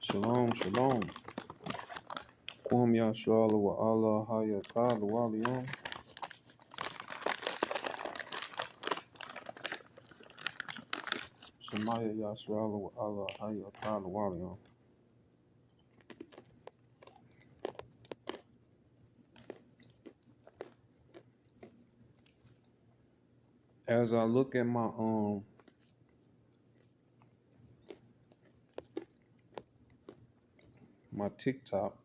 Shalom, shalom. Kwam Yashala wa Allah Hayatah Walion. Shemaya Yashala wa Allah Hayatah Walion. As I look at my TikTok,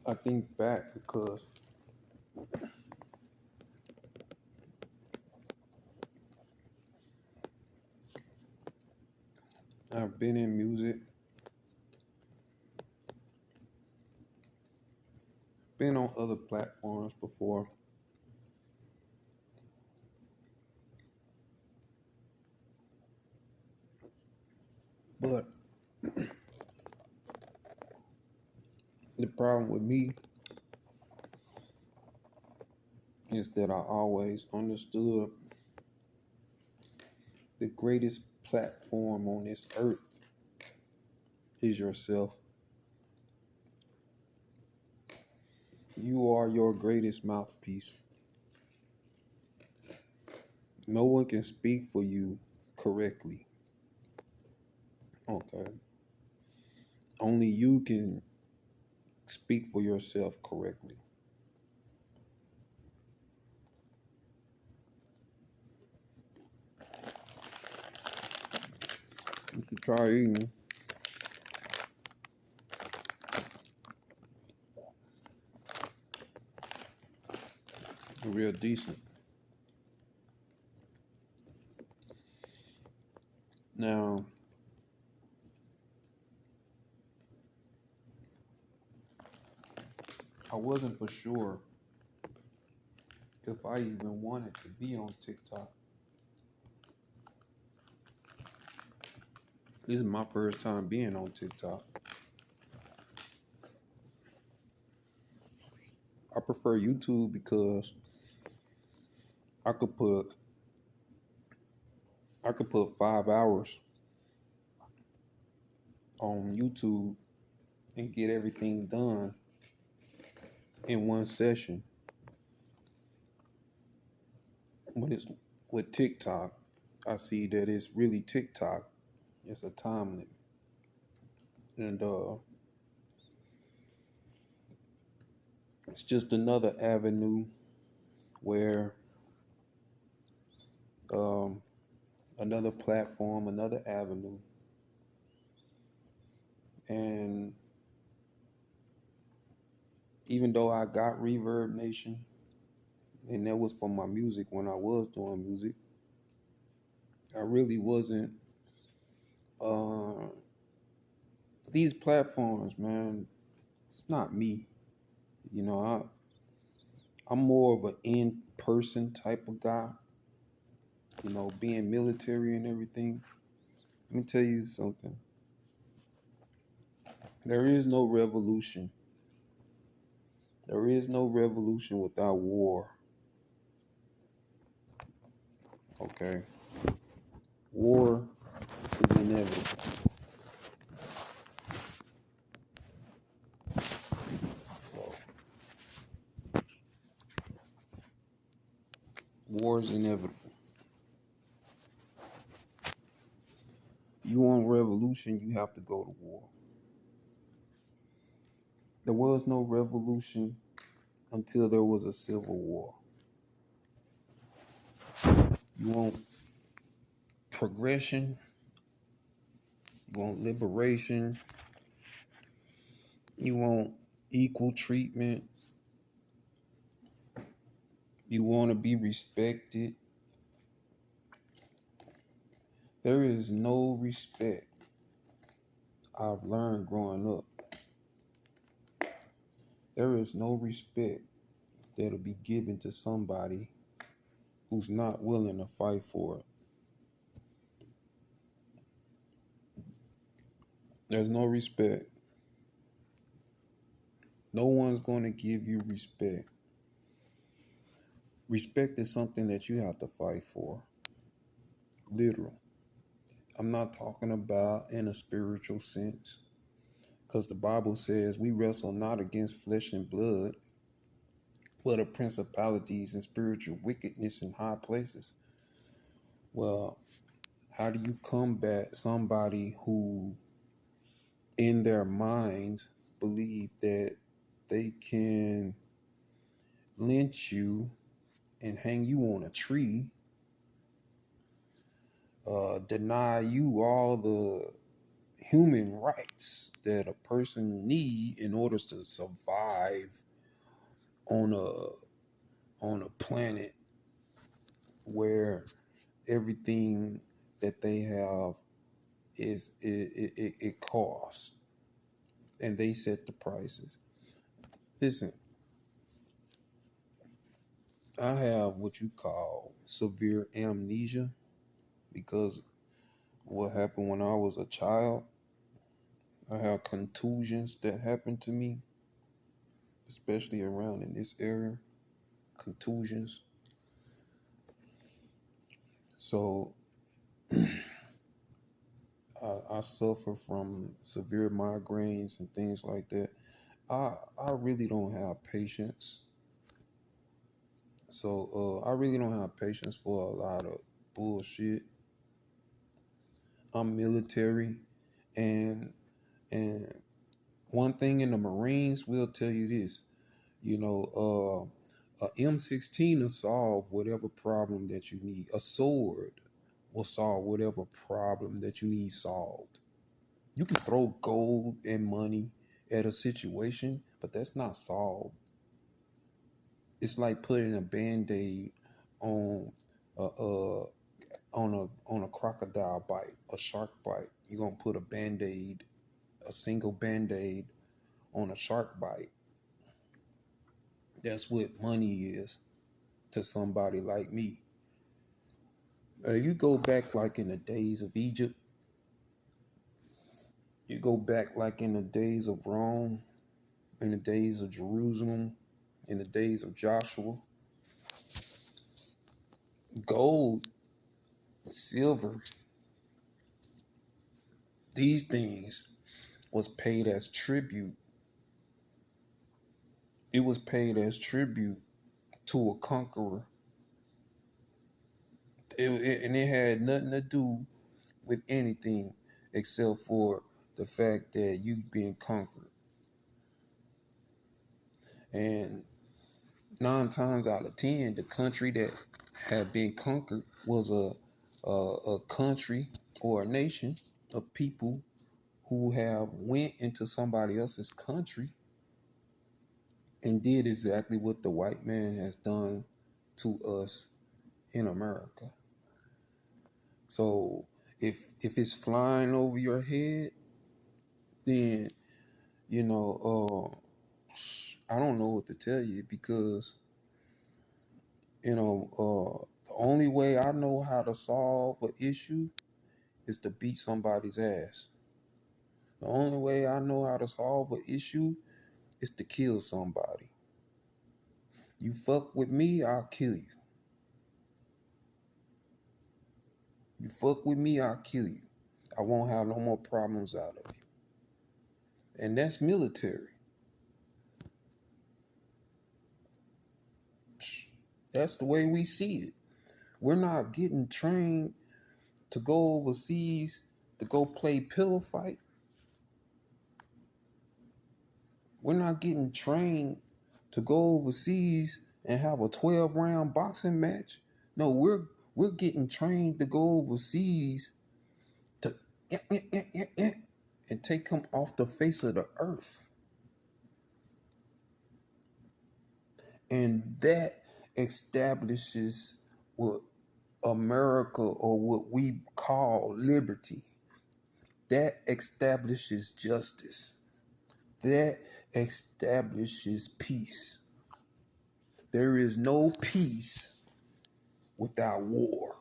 I think back because I've been in music, been on other platforms before, but the problem with me is that I always understood the greatest platform on this earth is yourself. You are your greatest mouthpiece. No one can speak for you correctly. Okay. Only you can speak for yourself correctly. You should try eating. Real decent. Now, I wasn't for sure if I even wanted to be on TikTok. This is my first time being on TikTok. I prefer YouTube because I could put 5 hours on YouTube and get everything done in one session. When it's with TikTok, I see that it's really TikTok. It's a time limit. And it's just another avenue where another platform, another avenue. And even though I got Reverb Nation, and that was for my music when I was doing music, I really wasn't. These platforms, man, it's not me. You know, I'm more of an in-person type of guy. You know, being military and everything. Let me tell you something. There is no revolution. There is no revolution without war. Okay? War is inevitable. So, war is inevitable. You want revolution, you have to go to war. There was no revolution until there was a civil war. You want progression, you want liberation, you want equal treatment, you want to be respected. There is no respect I've learned growing up. There is no respect that'll be given to somebody who's not willing to fight for it. There's no respect. No one's going to give you respect Respect is something that you have to fight for. Literal. I'm not talking about in a spiritual sense. Because the Bible says we wrestle not against flesh and blood, but of principalities and spiritual wickedness in high places. Well, how do you combat somebody who, in their mind, believe that they can lynch you and hang you on a tree, deny you all the human rights that a person need in order to survive on a planet where everything that they have is it costs and they set the prices. Listen, I have what you call severe amnesia because what happened when I was a child. I have contusions that happened to me, especially around in this area. Contusions. So I suffer from severe migraines and things like that. I really don't have patience. So I really don't have patience for a lot of bullshit. I'm military, and and one thing in the Marines will tell you this. You know, a M16 will solve whatever problem that you need. A sword will solve whatever problem that you need solved. You can throw gold and money at a situation, but that's not solved. It's like putting a band-aid on a on a crocodile bite, a shark bite. You're gonna put a band-aid, a single band-aid on a shark bite. That's what money is to somebody like me. You go back like in the days of Egypt, you go back like in the days of Rome, in the days of Jerusalem, in the days of Joshua. Gold, silver, these things was paid as tribute. It was paid as tribute to a conqueror. And it had nothing to do with anything except for the fact that you being conquered. And 9 times out of 10, the country that had been conquered was a country or a nation of people who have went into somebody else's country and did exactly what the white man has done to us in America. So if it's flying over your head, then you know I don't know what to tell you because the only way I know how to solve an issue is to beat somebody's ass. The only way I know how to solve an issue is to kill somebody. You fuck with me, I'll kill you. You fuck with me, I'll kill you. I won't have no more problems out of you. And that's military. That's the way we see it. We're not getting trained to go overseas to go play pillow fight. We're not getting trained to go overseas and have a 12-round boxing match. No, we're getting trained to go overseas to and take them off the face of the earth. And that establishes what America or what we call liberty. That establishes justice. That establishes peace. There is no peace without war.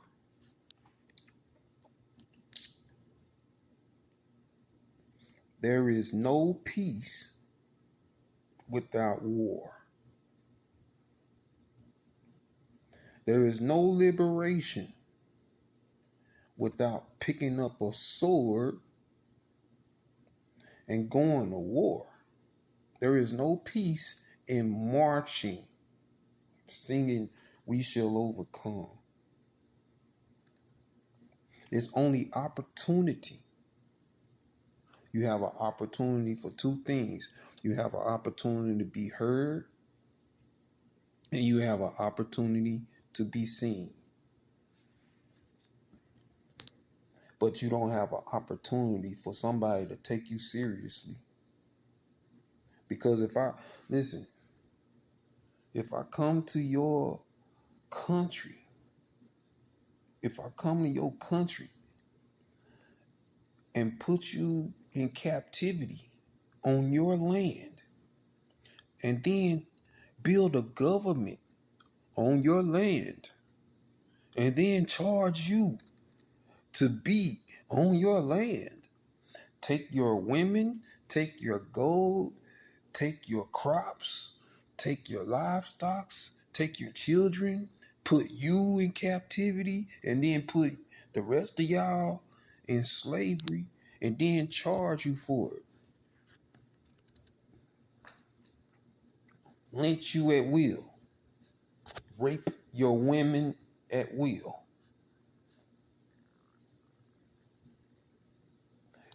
There is no peace without war. There is no liberation without picking up a sword and going to war. There is no peace in marching, singing, "We shall overcome." It's only opportunity. You have an opportunity for two things. You have an opportunity to be heard, and you have an opportunity to be seen. But you don't have an opportunity for somebody to take you seriously. Because if I come to your country, if I come to your country and put you in captivity on your land, and then build a government on your land, and then charge you to be on your land, take your women, take your gold, take your crops, take your livestock, take your children, put you in captivity, and then put the rest of y'all in slavery, and then charge you for it. Lynch you at will. Rape your women at will.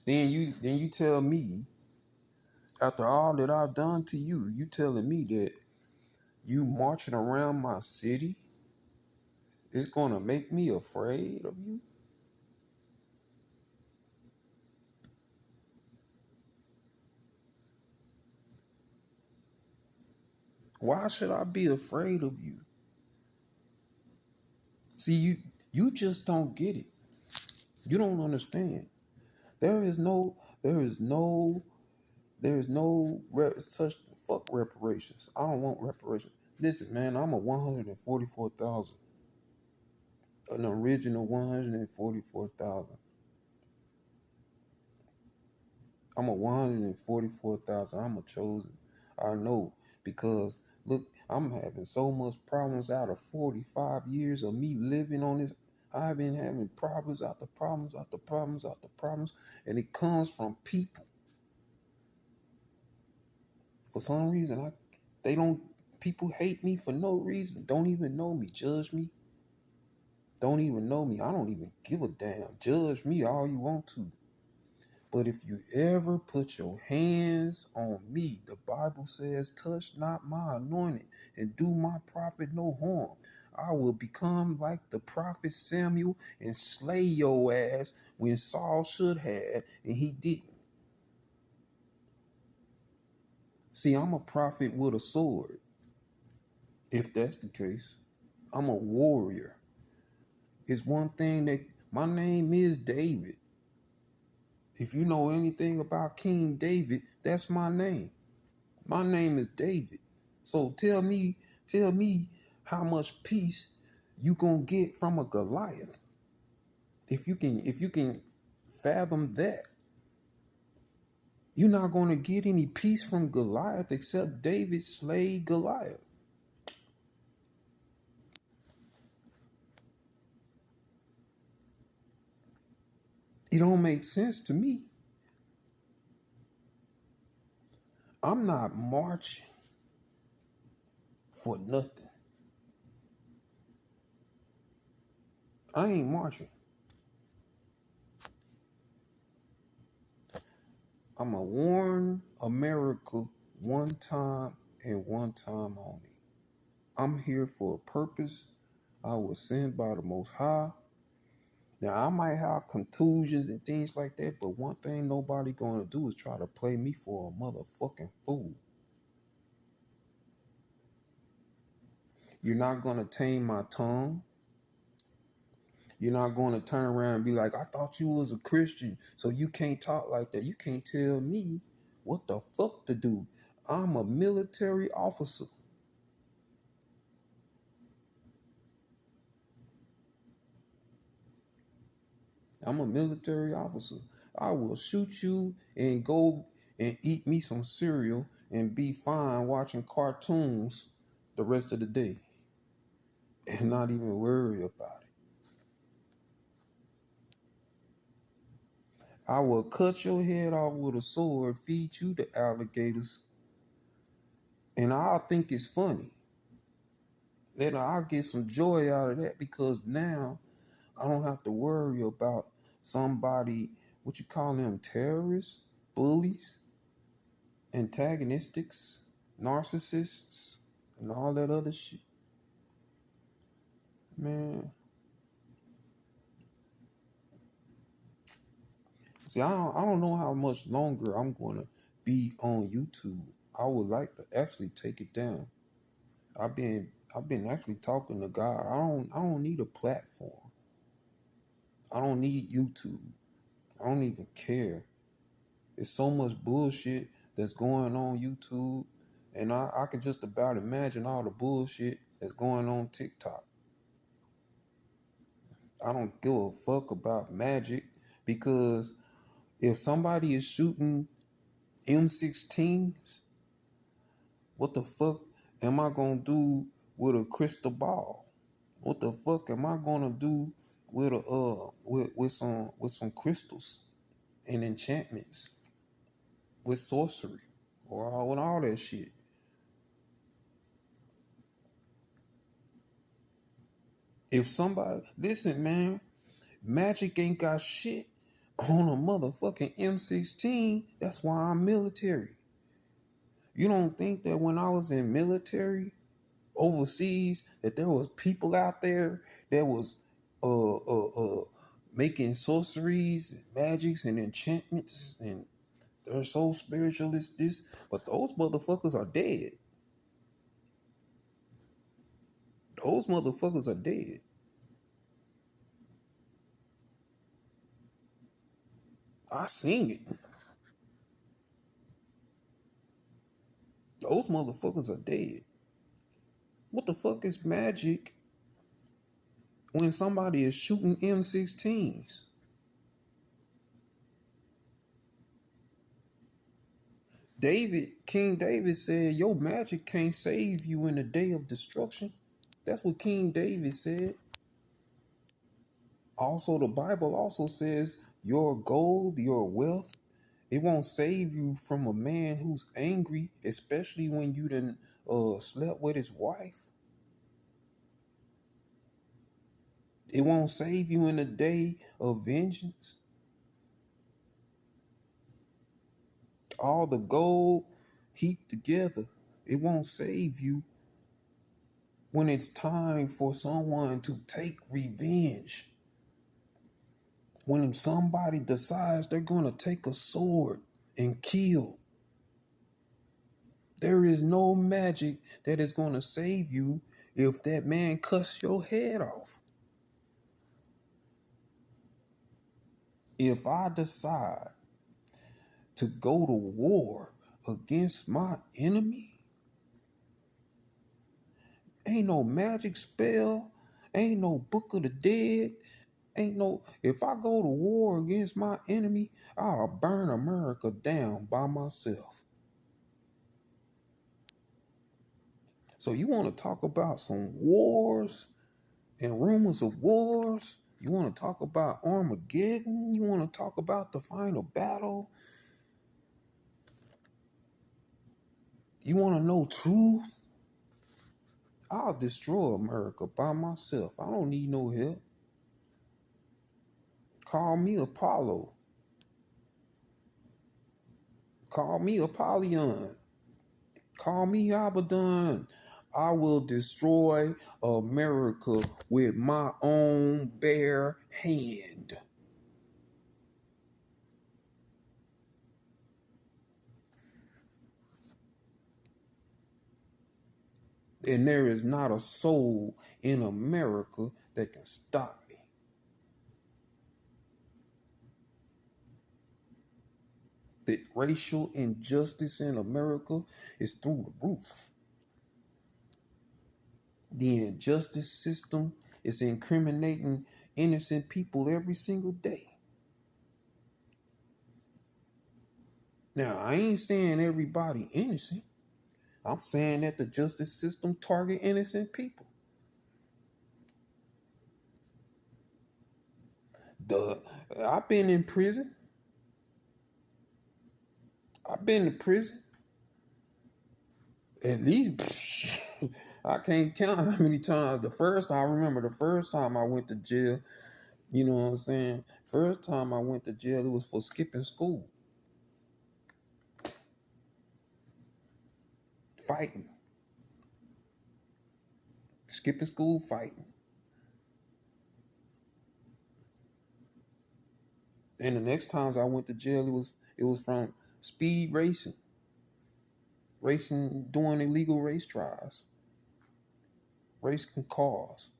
Then you tell me, after all that I've done to you, you telling me that you marching around my city is gonna make me afraid of you? Why should I be afraid of you? See, you just don't get it. You don't understand. There is no such fuck reparations. I don't want reparations. Listen, man, I'm a 144,000. An original 144,000. I'm a 144,000. I'm a chosen. I know, because look, I'm having so much problems out of 45 years of me living on this. I've been having problems after problems after problems after problems, and it comes from people. For some reason, people hate me for no reason. Don't even know me. Judge me. Don't even know me. I don't even give a damn. Judge me all you want to. But if you ever put your hands on me, the Bible says, touch not my anointing and do my prophet no harm. I will become like the prophet Samuel and slay your ass when Saul should have, and he didn't. See, I'm a prophet with a sword. If that's the case, I'm a warrior. It's one thing that my name is David. If you know anything about King David, that's my name. My name is David. So tell me how much peace you gonna get from a Goliath. If you can fathom that, you're not gonna get any peace from Goliath except David slayed Goliath. It don't make sense to me. I'm not marching for nothing. I ain't marching. I'm a warn America one time and one time only. I'm here for a purpose. I was sent by the Most High. Now, I might have contusions and things like that, but one thing nobody gonna do is try to play me for a motherfucking fool. You're not gonna tame my tongue. You're not gonna turn around and be like, I thought you was a Christian, so you can't talk like that. You can't tell me what the fuck to do. I'm a military officer. I'm a military officer. I will shoot you and go and eat me some cereal and be fine watching cartoons the rest of the day. and not even worry about it. I will cut your head off with a sword, feed you to alligators, and I'll think it's funny. Then I'll get some joy out of that because now I don't have to worry about somebody, what you call them, terrorists, bullies, antagonistics, narcissists, and all that other shit. Man, see, I don't know how much longer I'm gonna be on YouTube. I would like to actually take it down. I've been actually talking to God. I don't need a platform. I don't need YouTube. I don't even care. It's so much bullshit that's going on YouTube, and I can just about imagine all the bullshit that's going on TikTok. I don't give a fuck about magic because if somebody is shooting M16s, what the fuck am I gonna do with a crystal ball? What the fuck am I gonna do with a with some crystals and enchantments with sorcery or with all that shit? If somebody listen, man, magic ain't got shit on a motherfucking M16. That's why I'm military. You don't think that when I was in military overseas that there was people out there that was making sorceries, and magics, and enchantments, and they're so spiritualist this, but those motherfuckers are dead. Those motherfuckers are dead. I seen it. Those motherfuckers are dead. What the fuck is magic when somebody is shooting M16s? King David said, your magic can't save you in the day of destruction. That's what King David said. Also, the Bible also says your gold, your wealth, it won't save you from a man who's angry, especially when you done slept with his wife. It won't save you in the day of vengeance. All the gold heaped together, it won't save you when it's time for someone to take revenge. When somebody decides they're going to take a sword and kill, there is no magic that is going to save you if that man cuts your head off. If I decide to go to war against my enemy, ain't no magic spell, ain't no book of the dead, ain't no, if I go to war against my enemy, I'll burn America down by myself. So you want to talk about some wars and rumors of wars? You want to talk about Armageddon? You want to talk about the final battle? You want to know truth? I'll destroy America by myself. I don't need no help. Call me Apollo. Call me Apollyon. Call me Abaddon. I will destroy America with my own bare hand. And there is not a soul in America that can stop me. The racial injustice in America is through the roof. The injustice system is incriminating innocent people every single day. Now, I ain't saying everybody innocent. I'm saying that the justice system target innocent people. The I've been in prison. I've been to prison. At least I can't count how many times. I remember the first time I went to jail, you know what I'm saying? First time I went to jail, it was for skipping school. Fighting. Skipping school fighting. And the next times I went to jail, it was from speed racing, doing illegal race drives, racing cars.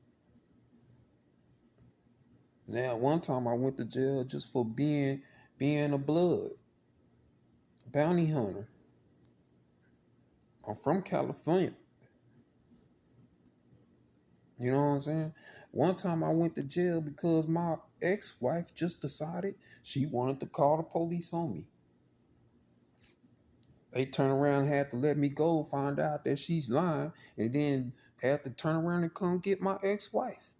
Now, one time I went to jail just for being a blood bounty hunter. I'm from California. You know what I'm saying? One time I went to jail because my ex-wife just decided she wanted to call the police on me. They turn around and had to let me go, find out that she's lying, and then had to turn around and come get my ex-wife.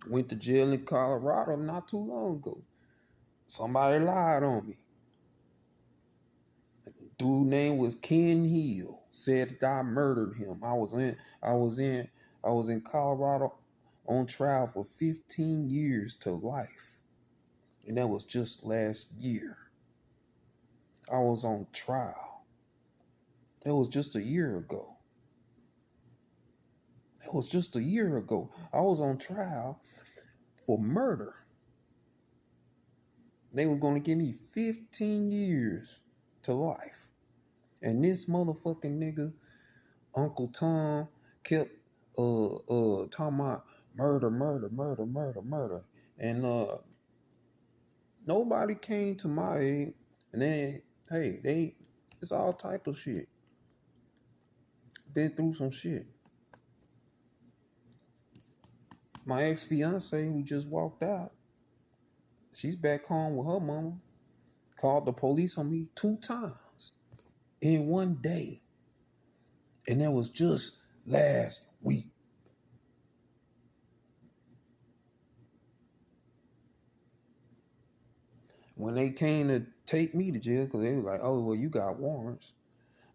Went to jail in Colorado not too long ago. Somebody lied on me. Dude name was Ken Hill. Said that I murdered him. I was in Colorado on trial for 15 years to life. And that was just last year. I was on trial. That was just a year ago. That was just a year ago. I was on trial for murder. They were going to give me 15 years to life. And this motherfucking nigga, Uncle Tom, kept talking about murder. And nobody came to my aid. And then, hey, it's all type of shit. Been through some shit. My ex-fiance who just walked out, she's back home with her mama. Called the police on me 2 times in one day. And that was just last week. When they came to take me to jail, because they were like, oh, well, you got warrants.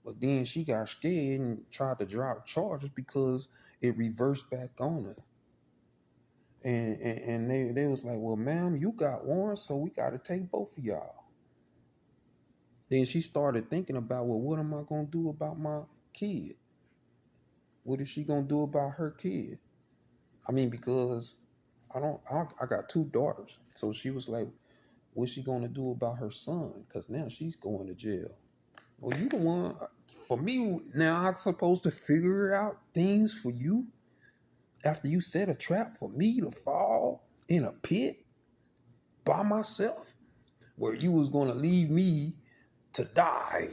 But then she got scared and tried to drop charges because it reversed back on her. And they was like, well, ma'am, you got warrants, so we got to take both of y'all. Then she started thinking about, well, what am I going to do about my kid? What is she going to do about her kid? I mean, because I got 2 daughters. So she was like, what's she going to do about her son? Because now she's going to jail. Well, you the one, for me, now I'm supposed to figure out things for you after you set a trap for me to fall in a pit by myself where you was going to leave me to die.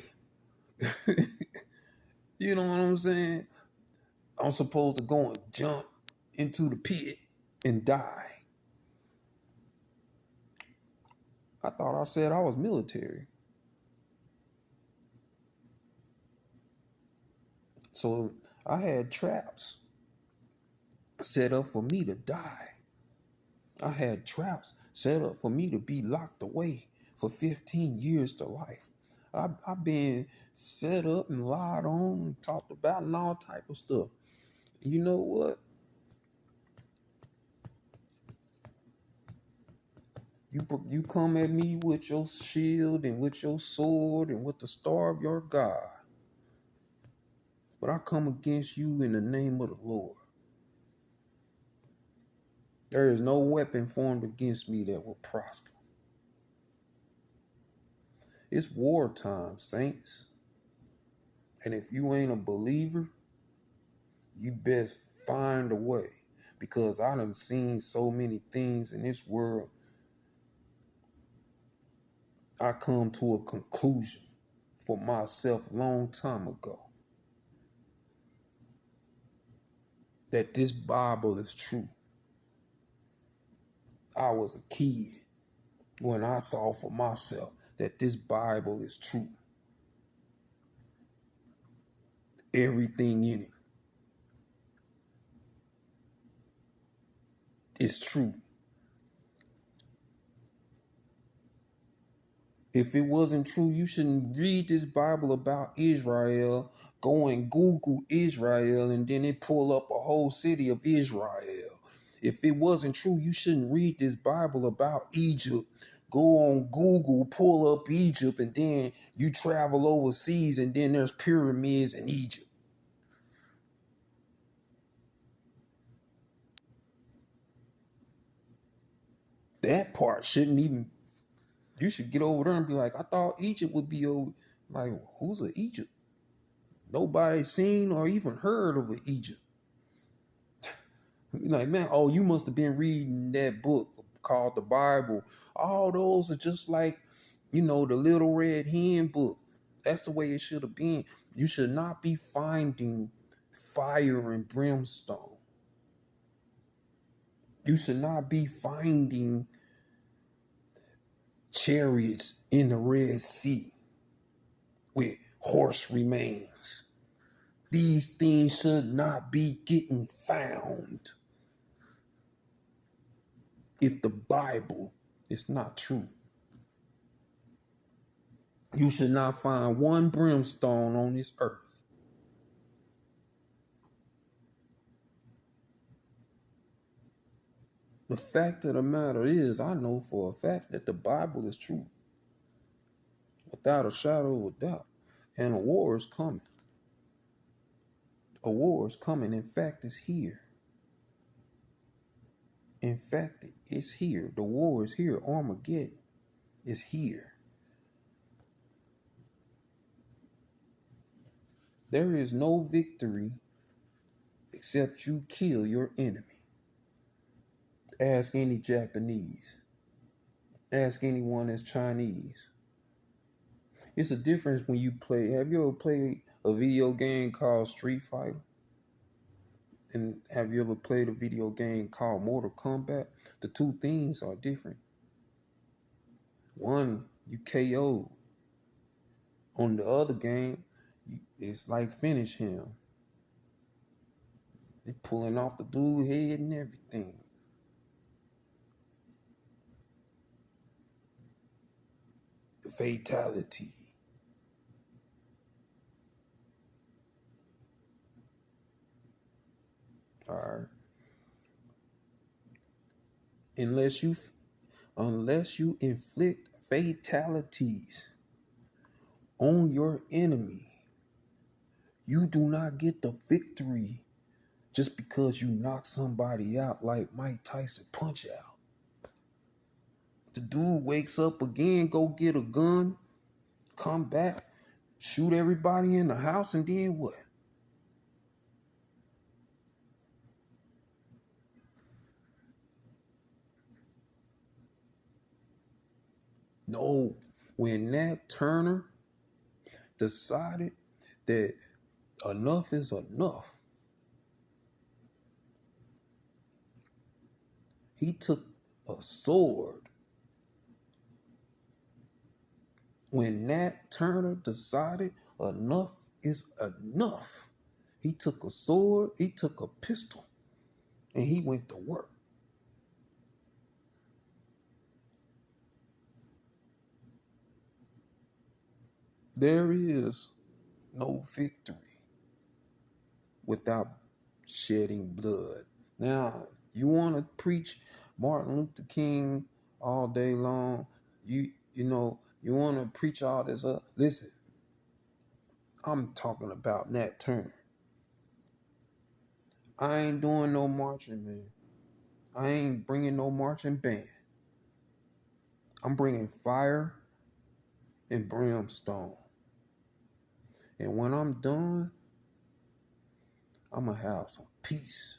You know what I'm saying? I'm supposed to go and jump into the pit and die. I thought I said I was military. So I had traps set up for me to die. I had traps set up for me to be locked away for 15 years to life. I've been set up and lied on and talked about and all type of stuff. You know what? You come at me with your shield and with your sword and with the star of your God. But I come against you in the name of the Lord. There is no weapon formed against me that will prosper. It's wartime, saints. And if you ain't a believer, you best find a way. Because I done seen so many things in this world. I come to a conclusion for myself a long time ago. That this Bible is true. I was a kid when I saw for myself that this Bible is true. Everything in it. is true. If it wasn't true, you shouldn't read this Bible about Israel, go and Google Israel, and then it pull up a whole city of Israel. If it wasn't true, you shouldn't read this Bible about Egypt. Go on Google, pull up Egypt, and then you travel overseas, and then there's pyramids in Egypt. That part shouldn't even, you should get over there and be like, I thought Egypt would be over. Like, who's an Egypt? Nobody seen or even heard of an Egypt. Like, man, oh, you must have been reading that book called the Bible. All those are just like, the Little Red Hen book. That's the way it should have been. You should not be finding fire and brimstone. You should not be finding chariots in the Red Sea with horse remains. These things should not be getting found if the Bible is not true. You should not find one brimstone on this earth. The fact of the matter is, I know for a fact that the Bible is true, without a shadow of a doubt. And a war is coming. A war is coming. In fact, it's here. In fact, it's here. The war is here. Armageddon is here. There is no victory except you kill your enemy. Ask any Japanese. Ask anyone that's Chinese. It's a difference when you play. Have you ever played a video game called Street Fighter? And have you ever played a video game called Mortal Kombat? The two things are different. One, you KO. On the other game, it's like finish him. They pulling off the dude's head and everything. The fatality. All right. Unless you inflict fatalities on your enemy, you do not get the victory just because you knock somebody out like Mike Tyson punch out. The dude wakes up again, go get a gun, come back, shoot everybody in the house, and then what? No, when Nat Turner decided that enough is enough, he took a sword. When Nat Turner decided enough is enough, he took a sword, he took a pistol, and he went to work. There is no victory without shedding blood. Now, you want to preach Martin Luther King all day long. You want to preach all this up. Listen, I'm talking about Nat Turner. I ain't doing no marching, man. I ain't bringing no marching band. I'm bringing fire and brimstone. And when I'm done, I'm going to have some peace.